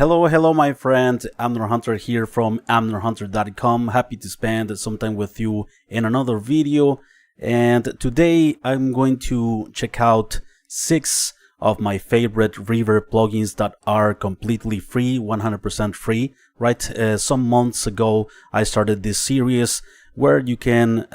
Hello, my friend. Amner Hunter here from amnerhunter.com. Happy to spend some time with you in another video. And today I'm going to check out 6 of my favorite Reverb plugins that are completely free, 100% free, right? Some months ago, I started this series where you can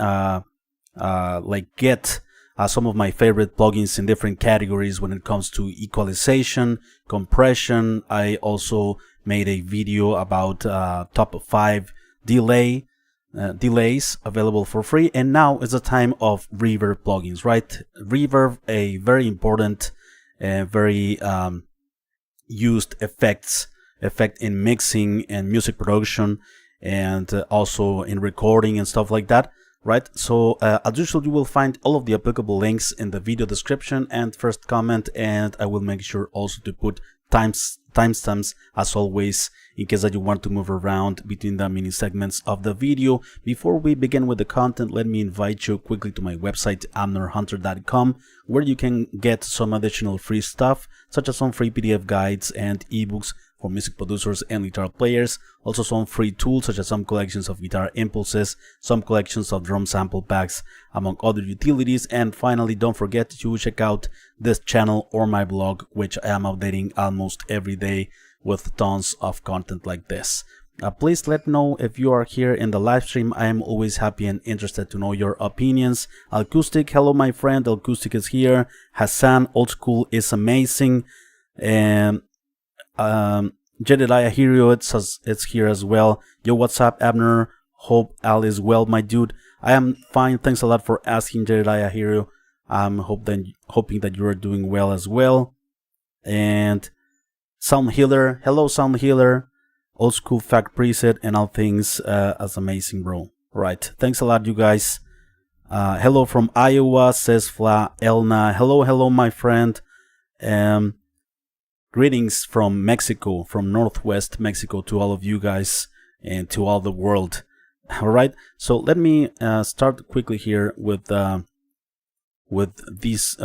get some of my favorite plugins in different categories when it comes to equalization, compression. I also made a video about top 5 delays available for free, and now is the time of reverb plugins, right? Reverb, a very important very used effect in mixing and music production, and also in recording and stuff like that, right? So as usual, you will find all of the applicable links in the video description and first comment, and I will make sure also to put timestamps as always, in case that you want to move around between the mini segments of the video. Before we begin with the content, let me invite you quickly to my website amnerhunter.com, where you can get some additional free stuff, such as some free PDF guides and ebooks for music producers and guitar players, also some free tools such as some collections of guitar impulses, some collections of drum sample packs, among other utilities. And finally, don't forget to check out this channel or my blog, which I am updating almost every day with tons of content like this. Please let me know if you are here in the live stream. I am always happy and interested to know your opinions. Acoustic, hello my friend, Acoustic is here. Hassan, old school is amazing. And Jedediah Hero, it's here as well. Yo, what's up, Abner? Hope Al is well, my dude. I am fine, thanks a lot for asking, Jedediah Hero. I'm hoping that you are doing well as well. And Sound Healer, hello Sound Healer. Old school fact preset and all things as amazing, bro. Right, thanks a lot, you guys. Hello from Iowa, says Fla Elna. Hello, my friend. Greetings from Mexico, from Northwest Mexico, to all of you guys and to all the world. All right, so let me start quickly here with these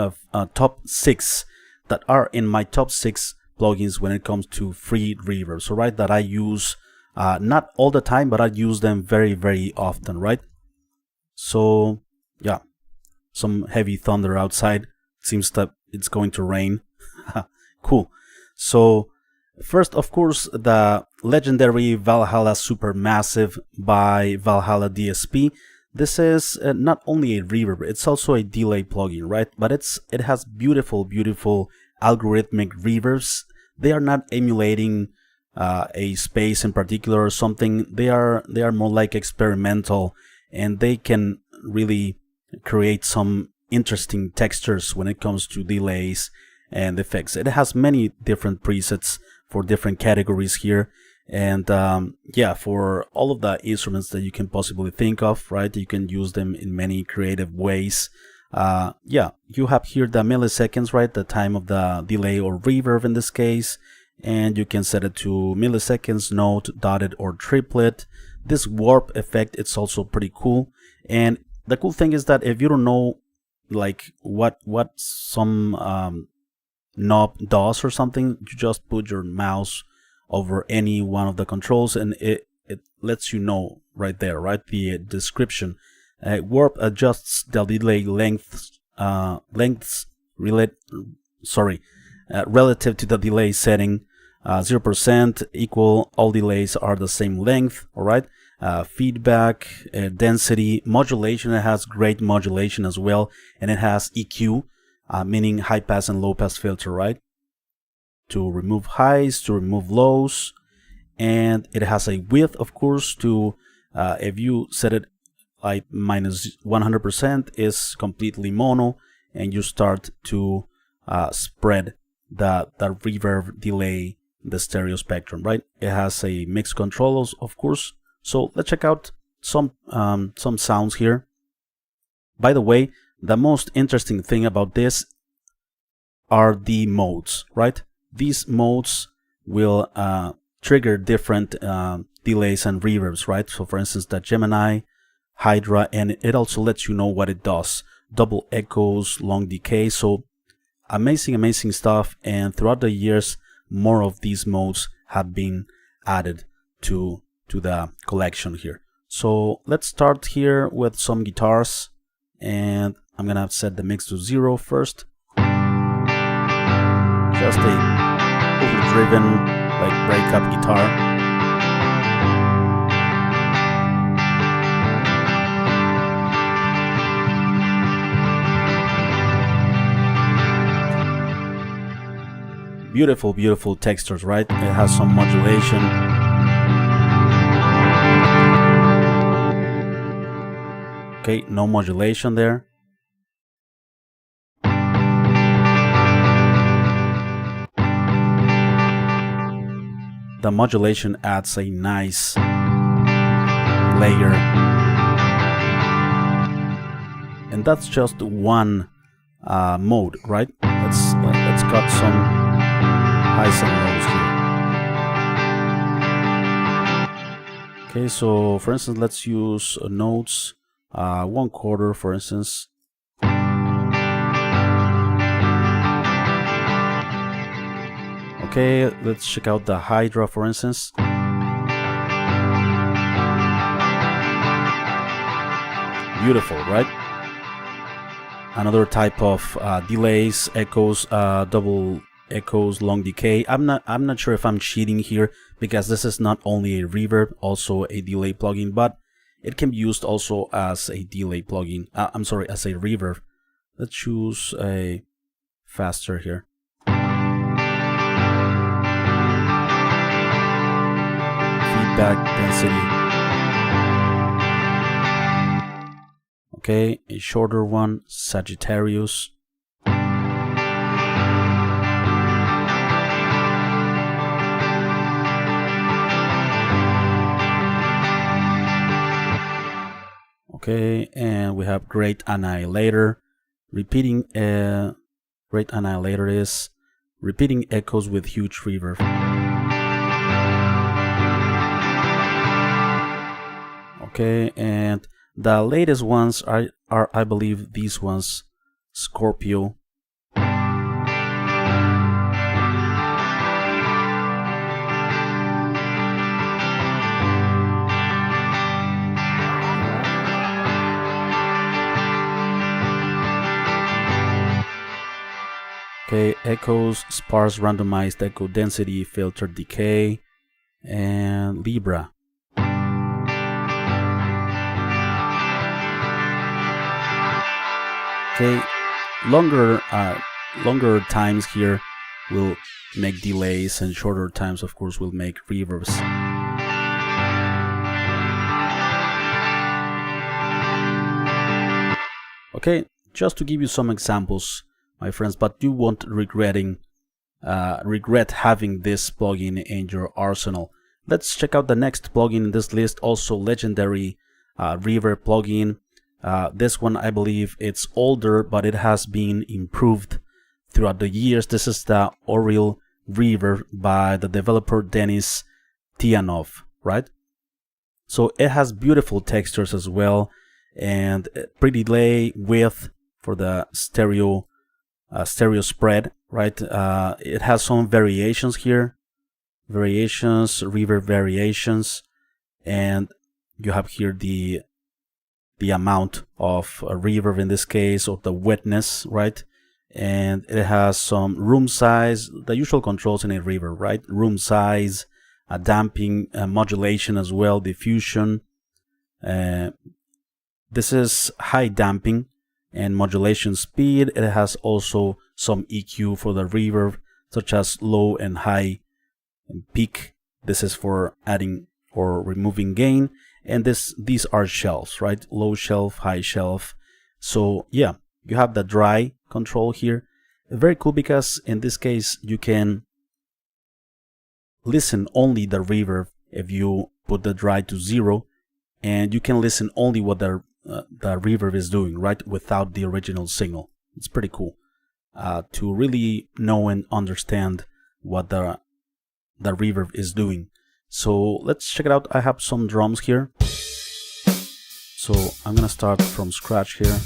top 6 that are in my top 6 plugins when it comes to free reverb. So right, that I use not all the time, but I use them very, very often, right? So yeah, some heavy thunder outside. Seems that it's going to rain. Cool. So first, of course, the legendary Valhalla Supermassive by Valhalla DSP. This is not only a reverb, it's also a delay plugin, right? But it has beautiful algorithmic reverbs. They are not emulating a space in particular or something. They are more like experimental, and they can really create some interesting textures when it comes to delays and effects. It has many different presets for different categories here, and yeah, for all of the instruments that you can possibly think of, right? You can use them in many creative ways. Yeah, you have here the milliseconds, right? The time of the delay or reverb in this case, and you can set it to milliseconds, note, dotted, or triplet. This warp effect, it's also pretty cool. And the cool thing is that if you don't know like what some knob does or something, you just put your mouse over any one of the controls and it lets you know right there, right? The description. Warp adjusts the delay lengths relative to the delay setting. 0% equal, all delays are the same length, all right? Feedback, density, modulation. It has great modulation as well, and it has EQ, meaning high pass and low pass filter, right? To remove highs, to remove lows, and it has a width, of course, to if you set it like minus 100% is completely mono, and you start to spread the reverb delay, the stereo spectrum, right? It has a mix controls, of course. So let's check out some sounds here. By the way, the most interesting thing about this are the modes, right? These modes will trigger different delays and reverbs, right? So for instance, the Gemini, Hydra, and it also lets you know what it does. Double echoes, long decay. So amazing stuff. And throughout the years, more of these modes have been added to the collection here. So let's start here with some guitars, and I'm gonna set the mix to 0 first. Just a overdriven, like breakup guitar. Beautiful, beautiful textures, right? It has some modulation. Okay, no modulation there. The modulation adds a nice layer. And that's just one mode, right? Let's cut some highs and lows here. Okay, so for instance, let's use notes 1/4, for instance. Okay, let's check out the Hydra, for instance. Beautiful, right? Another type of delays, echoes, double echoes, long decay. I'm not sure if I'm cheating here, because this is not only a reverb, also a delay plugin, but it can be used also as a delay plugin. I'm sorry, as a reverb. Let's choose a faster here. Feedback density. Okay, a shorter one, Sagittarius. Okay, and we have Great Annihilator. Repeating Great Annihilator is repeating echoes with huge reverb. Okay, and the latest ones are I believe these ones, Scorpio. Okay, echoes, sparse randomized echo density, filter decay, and Libra. Okay, longer times here will make delays, and shorter times, of course, will make reverbs. Okay, just to give you some examples, my friends, but you won't regret having this plugin in your arsenal. Let's check out the next plugin in this list, also legendary reverb plugin. This one, I believe it's older, but it has been improved throughout the years. This is the ORIL reverb by the developer Denis Tianov, right? So it has beautiful textures as well, and pretty delay, width for the stereo spread, right? It has some variations here, reverb variations, and you have here the amount of reverb in this case, or the wetness, right? And it has some room size, the usual controls in a reverb, right? Room size, damping, modulation as well, diffusion. This is high damping and modulation speed. It has also some EQ for the reverb, such as low and high and peak. This is for adding or removing gain. And these are shelves, right? Low shelf, high shelf. So yeah, you have the dry control here. Very cool, because in this case you can listen only the reverb if you put the dry to 0, and you can listen only what the reverb is doing, right, without the original signal. It's pretty cool to really know and understand what the reverb is doing. So let's check it out. I have some drums here, so I'm gonna start from scratch here.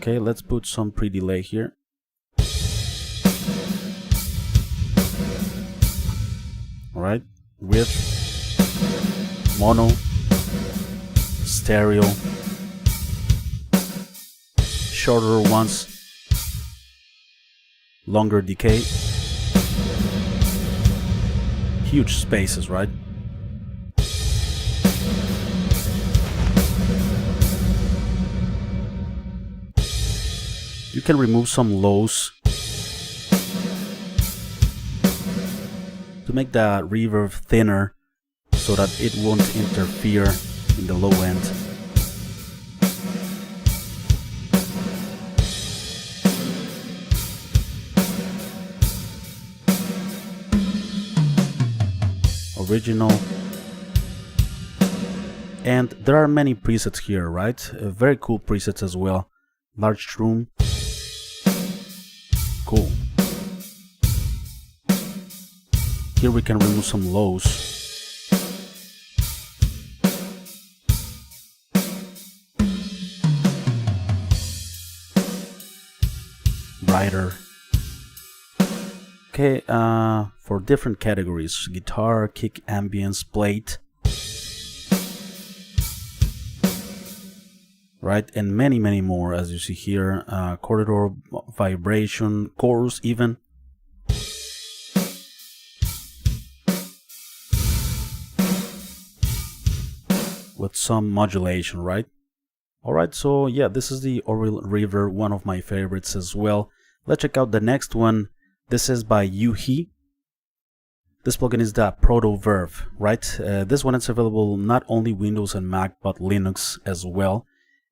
Okay, let's put some pre-delay here. Alright, with mono, stereo, shorter ones, longer decay, huge spaces, right? You can remove some lows to make the reverb thinner so that it won't interfere in the low end. Original. And there are many presets here, right? Very cool presets as well. Large room. Cool. Here we can remove some lows. Brighter. Okay, for different categories: guitar, kick, ambience, plate. Right, and many more, as you see here. Corridor, vibration, chorus even. With some modulation, right? Alright, so yeah, this is the ORIL Reverb, one of my favorites as well. Let's check out the next one. This is by MKII. This plugin is the PROTOVERB, right? This one is available not only Windows and Mac, but Linux as well.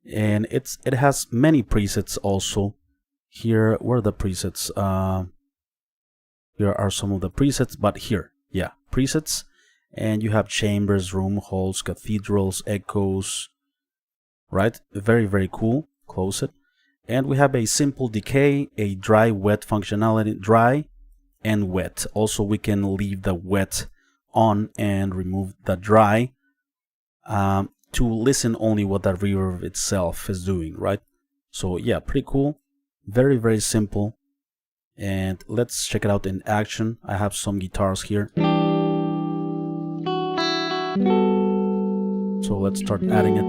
And it has many presets also. Here, where are the presets? Here are some of the presets, but here, yeah, presets. And you have chambers, room, halls, cathedrals, echoes, right? Very cool. Close it. And we have a simple decay, a dry wet functionality, dry and wet. Also, we can leave the wet on and remove the dry to listen only what the reverb itself is doing, right? So yeah, pretty cool. Very simple. And let's check it out in action. I have some guitars here. So let's start adding it.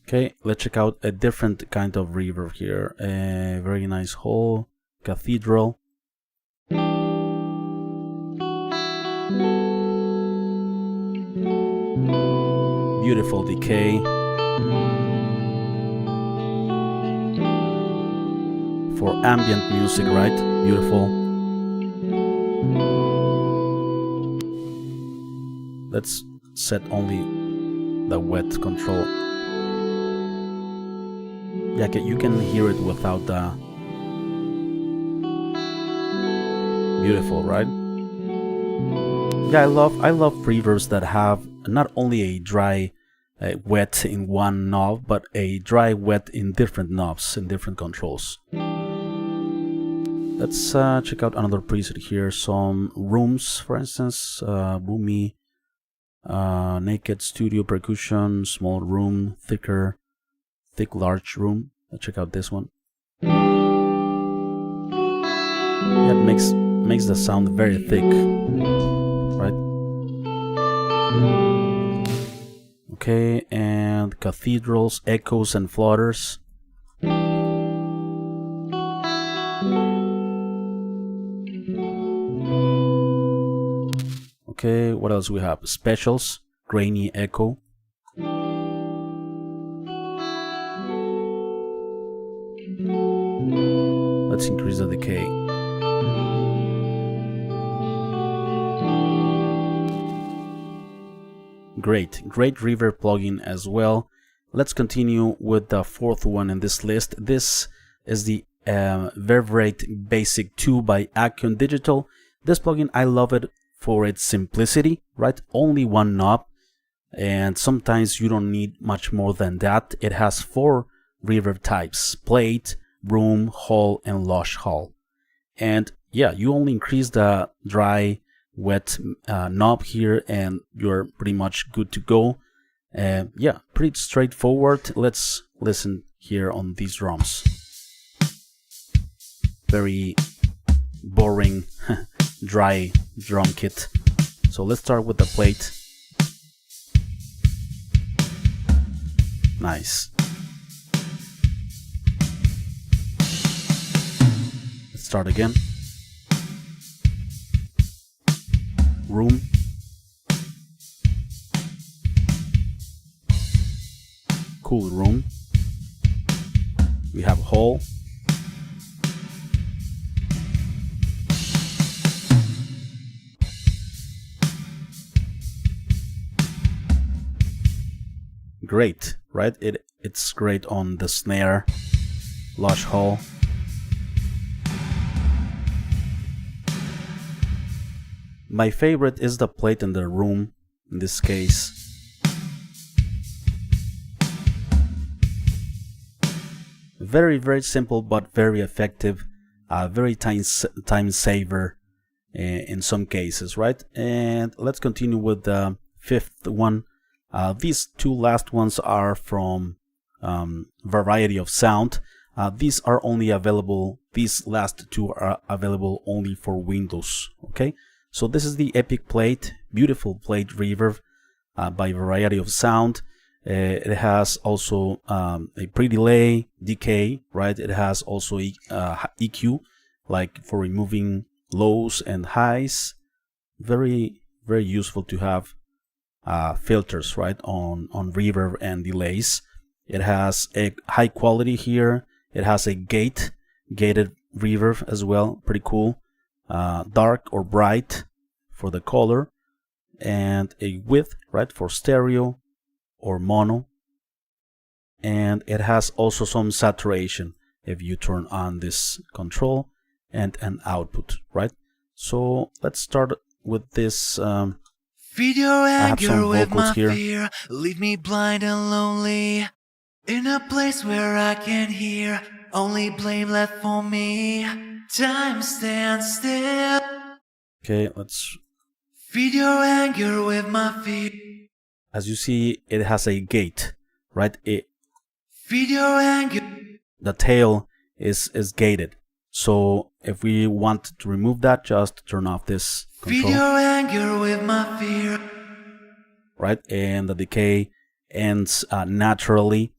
Okay, let's check out a different kind of reverb here. A very nice hall, cathedral. Beautiful decay. For ambient music, right? Beautiful. Let's set only the wet control. Yeah, you can hear it without the... Beautiful, right? Yeah, I love reverbs that have not only a dry wet in one knob, but a dry wet in different knobs and different controls. Let's check out another preset here. Some rooms, for instance, boomy, naked studio percussion, small room, thick large room. Let's check out this one. Yeah, it makes the sound very thick, right? Okay, and cathedrals, echoes, and flutters. Okay, what else we have? Specials, grainy echo. Let's increase the decay. Great reverb plugin as well. Let's continue with the fourth one in this list. This is the VERBERATE Basic 2 by Bogren Digital. This plugin, I love it for its simplicity, right? Only one knob, and sometimes you don't need much more than that. It has 4 reverb types: plate, room, hall, and lush hall. And yeah, you only increase the dry wet knob here and you're pretty much good to go. Yeah, pretty straightforward. Let's listen here on these drums. Very boring dry drum kit. So let's start with the plate. Nice. Let's start again. Room. Cool room. We have hall. Great, right? It's great on the snare. Lush hall. My favorite is the plate in the room in this case. Very simple but very effective, very time saver in some cases, right? And let's continue with the fifth one. These two last ones are from Variety of Sound. These are only available, these last two are available only for Windows, okay? So this is the Epic Plate, beautiful plate reverb by Variety of Sound. It has also a pre-delay, decay, right? It has also EQ, like for removing lows and highs. Very useful to have filters, right, on reverb and delays. It has a high quality here. It has a gated reverb as well, pretty cool. Dark or bright for the color, and a width, right, for stereo or mono. And it has also some saturation if you turn on this control, and an output, right? So let's start with this. Feed your anger with my here. fear, leave me blind and lonely, in a place where I can hear only blame left for me. Time stands still. Okay, let's feed your anger with my fear. As you see, it has a gate, right? Feed your anger. The tail is gated. So if we want to remove that, just turn off this control. Feed your anger with my fear. Right, and the decay ends naturally.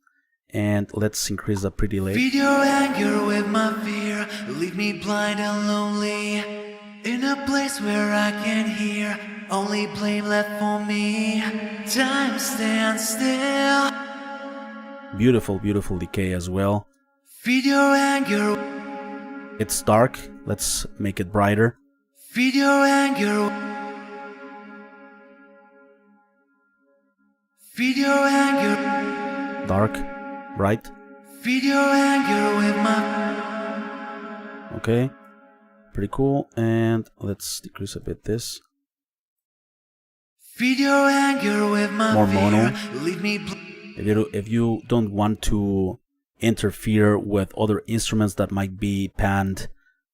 And let's increase the pre-delay. Feed your anger with my fear, leave me blind and lonely, in a place where I can hear only blame left for me. Time stands still. Beautiful decay as well. Feed your anger. It's dark. Let's make it brighter. Feed your anger. Feed your anger. Dark, bright. Feed your anger with my. Okay, pretty cool. And let's decrease a bit this. Feed your anger with my more mono. Leave me if you don't want to interfere with other instruments that might be panned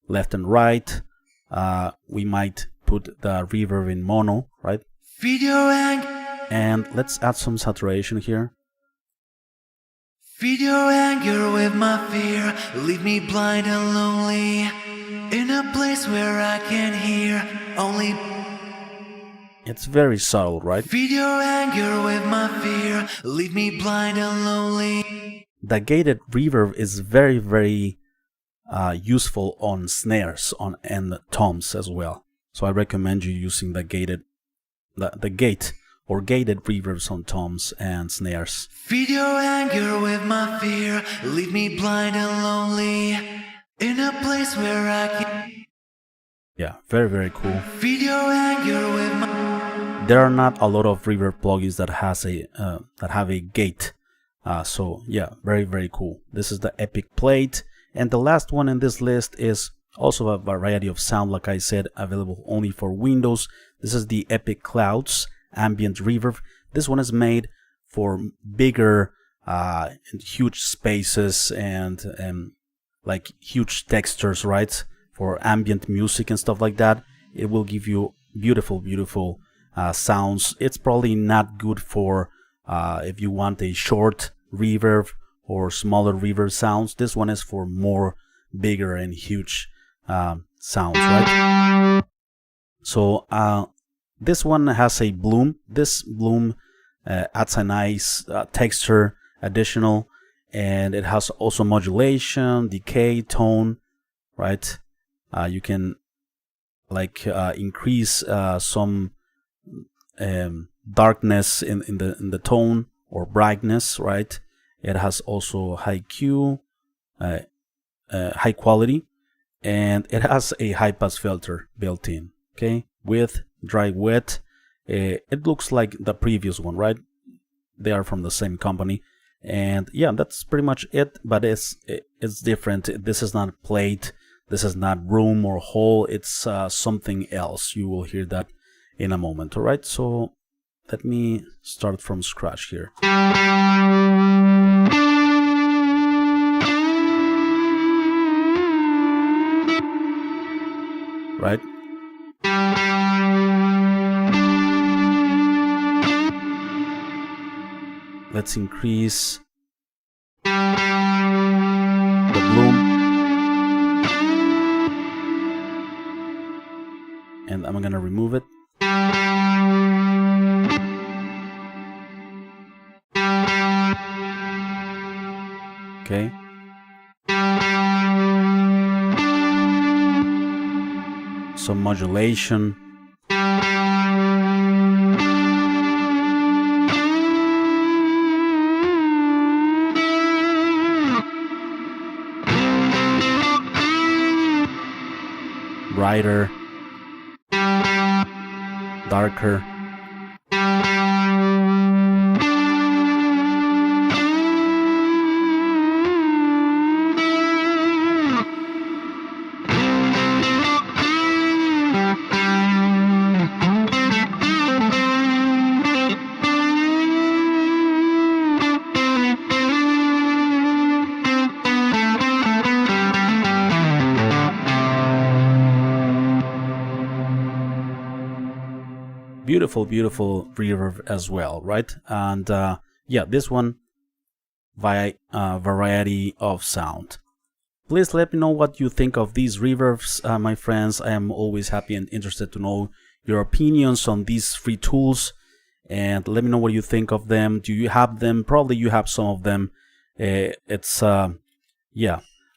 left and right, we might put the reverb in mono, right? Feed your anger. And let's add some saturation here. Feed your anger with my fear, leave me blind and lonely, in a place where I can hear only. It's very subtle, right? Feed your anger with my fear, leave me blind and lonely. The gated reverb is very useful on snares and toms as well. So I recommend you using the gated reverbs on toms and snares. Feed your anger with my fear, leave me blind and lonely, in a place where I can. Yeah, very cool. Feed your anger with my. There are not a lot of reverb plugins that have a gate. So yeah, very cool. This is the Epic Plate, and the last one in this list is also a Variety of Sound, like I said, available only for Windows. This is the Epic Clouds Ambient Reverb. This one is made for bigger and huge spaces and like huge textures, right, for ambient music and stuff like that. It will give you beautiful sounds. It's probably not good for if you want a short reverb or smaller reverb sounds. This one is for more bigger and huge sounds, right? So this one has a bloom. This bloom adds a nice texture additional, and it has also modulation, decay, tone, right? You can like increase some darkness in the tone or brightness, right? It has also high Q, high quality, and it has a high pass filter built in. Okay, with dry wet, it looks like the previous one, right? They are from the same company, and yeah, that's pretty much it. But it's different. This is not plate. This is not room or hole. It's something else. You will hear that in a moment. All right. So let me start from scratch here. Right. Let's increase the bloom, and I'm gonna remove it. Okay. Some modulation. Brighter, darker. Beautiful reverb as well, right? And yeah, this one via variety of sound. Please let me know what you think of these reverbs, my friends. I am always happy and interested to know your opinions on these free tools, and let me know what you think of them. Do you have them? Probably you have some of them. Yeah.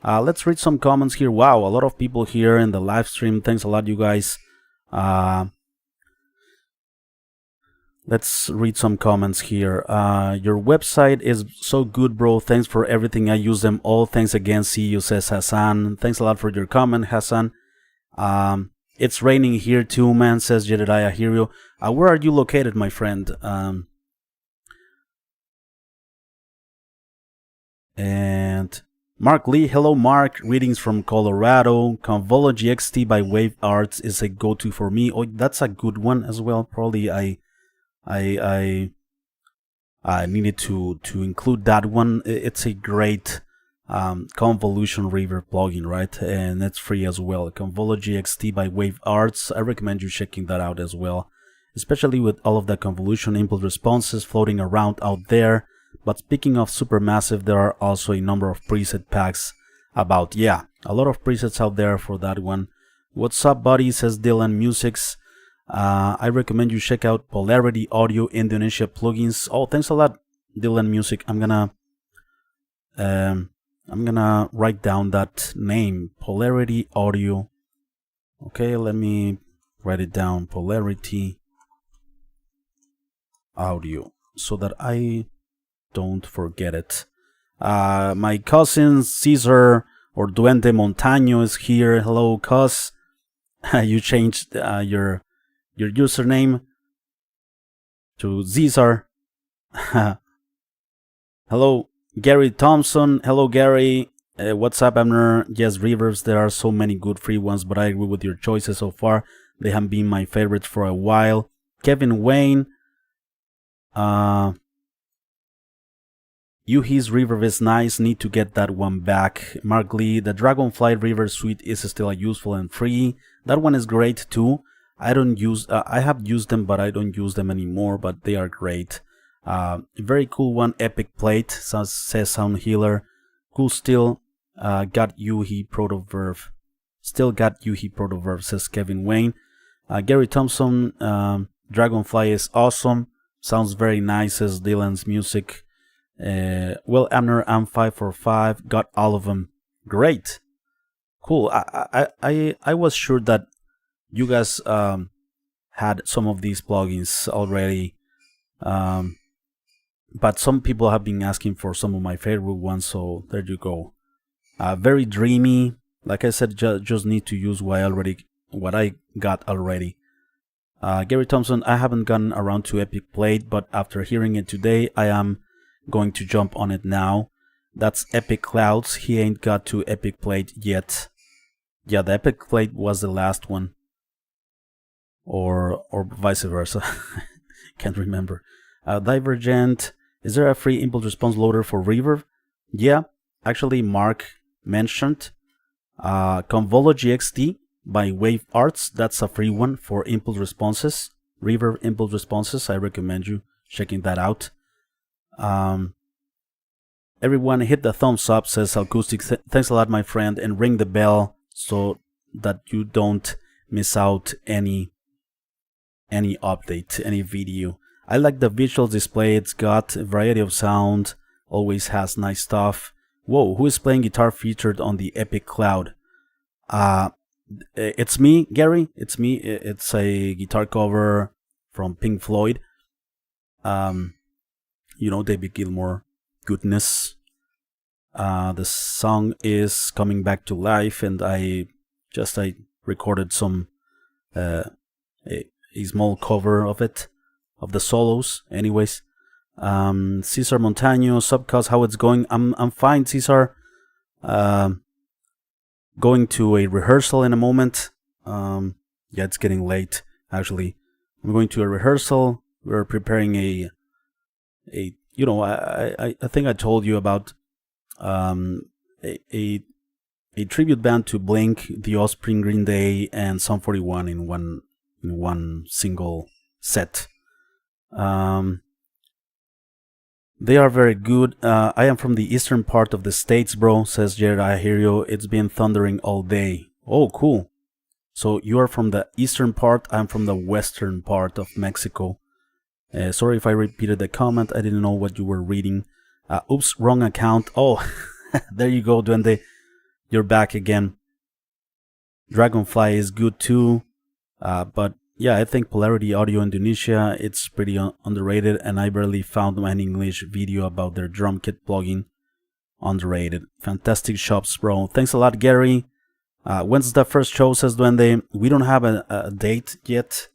Let's read some comments here. Wow, a lot of people here in the live stream. Thanks a lot, you guys. Let's read some comments here. Your website is so good, bro. Thanks for everything. I use them all. Thanks again. See you, says Hassan. Thanks a lot for your comment, Hassan. It's raining here too, man, says Jedediah Hero. Where are you located, my friend? And Mark Lee. Hello, Mark. Greetings from Colorado. Convology XT by Wave Arts is a go-to for me. Oh, that's a good one as well. Probably I needed to include that one. It's a great convolution reverb plugin, right? And it's free as well. Convology XT by Wave Arts. I recommend you checking that out as well, especially with all of the convolution input responses floating around out there. But speaking of Supermassive, there are also a number of preset packs about. Yeah, a lot of presets out there for that one. What's up, buddy? Says Dylan Musics. I recommend you check out Polarity Audio Indonesia plugins. Oh, thanks a lot, Dylan Music. I'm gonna write down that name, Polarity Audio. Okay, let me write it down, Polarity Audio, so that I don't forget it. My cousin Caesar or Duende Montaño is here. Hello, cuz. You changed your username to Caesar. Hello, Gary Thompson. Hello, Gary. What's up, Abner? Yes, reverbs. There are so many good free ones, but I agree with your choices so far. They have been my favorites for a while. Kevin Wayne. Yuhi's reverb is nice, need to get that one back. Mark Lee, the Dragonfly reverb suite is still useful and free. That one is great too. I don't use, I have used them, but I don't use them anymore, but they are great. Very cool one, Epic Plate, says Sound Healer. Cool still, got Yuhi PROTOVERB. Still got Yuhi PROTOVERB, says Kevin Wayne. Gary Thompson, Dragonfly is awesome. Sounds very nice, says Dylan's Music. Will Amner, M545, got all of them. Great. Cool. I was sure that you guys had some of these plugins already. But some people have been asking for some of my favorite ones, so there you go. Very dreamy. Like I said, just need to use what I got already. Gary Thompson, I haven't gotten around to Epic Plate, but after hearing it today, I am going to jump on it now. That's Epic Clouds. He ain't got to Epic Plate yet. Yeah, the Epic Plate was the last one. Or vice versa. Can't remember. Divergent. Is there a free impulse response loader for Reverb? Yeah, actually Mark mentioned Convology XT by Wave Arts. That's a free one for impulse responses. Reverb impulse responses. I recommend you checking that out. Everyone hit the thumbs up, says Acoustic. Thanks a lot, my friend, and ring the bell so that you don't miss out any update, any video. I like the visual display. It's got a variety of sound, always has nice stuff. Whoa, who is playing guitar featured on the Epic Cloud? It's me, Gary. It's me. It's a guitar cover from Pink Floyd. You know, David Gilmour goodness. The song is Coming Back to Life, and I recorded some a small cover of it, of the solos. Anyways, Cesar Montaño, Subcause, how it's going? I'm fine, Cesar. Going to a rehearsal in a moment. Yeah, it's getting late. Actually, I'm going to a rehearsal. We're preparing a you know, I think I told you about a tribute band to Blink, The Offspring, Green Day, and Sum 41 in one single set. They are very good. I am from the eastern part of the States, bro, says Jared. I hear you. It's been thundering all day. Oh, cool. So you are from the eastern part. I'm from the western part of Mexico. Sorry if I repeated the comment. I didn't know what you were reading. Oops, wrong account. Oh, there you go, Duende. You're back again. Dragonfly is good too. But yeah, I think Polarity Audio Indonesia, it's pretty underrated, and I barely found an English video about their drum kit plugin. Underrated. Fantastic shops, bro. Thanks a lot, Gary. When's the first show, says Duende? We don't have a date yet.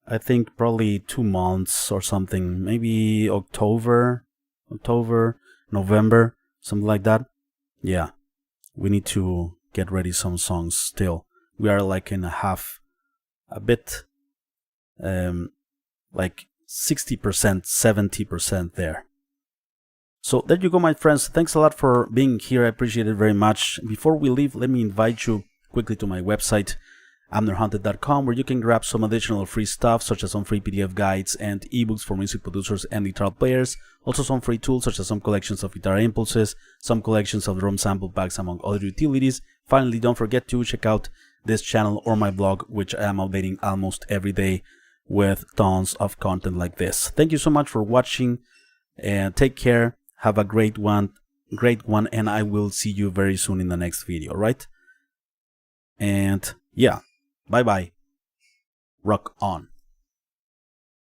I think probably 2 months or something. Maybe October, November, something like that. Yeah, we need to get ready some songs still. We are like in a bit, like 60%, 70% there. So there you go, my friends. Thanks a lot for being here. I appreciate it very much. Before we leave, let me invite you quickly to my website, amnerhaunted.com, where you can grab some additional free stuff, such as some free PDF guides and ebooks for music producers and guitar players. Also some free tools, such as some collections of guitar impulses, some collections of drum sample packs, among other utilities. Finally, don't forget to check out this channel or my blog, which I am updating almost every day with tons of content like this. Thank you so much for watching, and take care. Have a great one, and I will see you very soon in the next video, right? And yeah, bye bye. Rock on.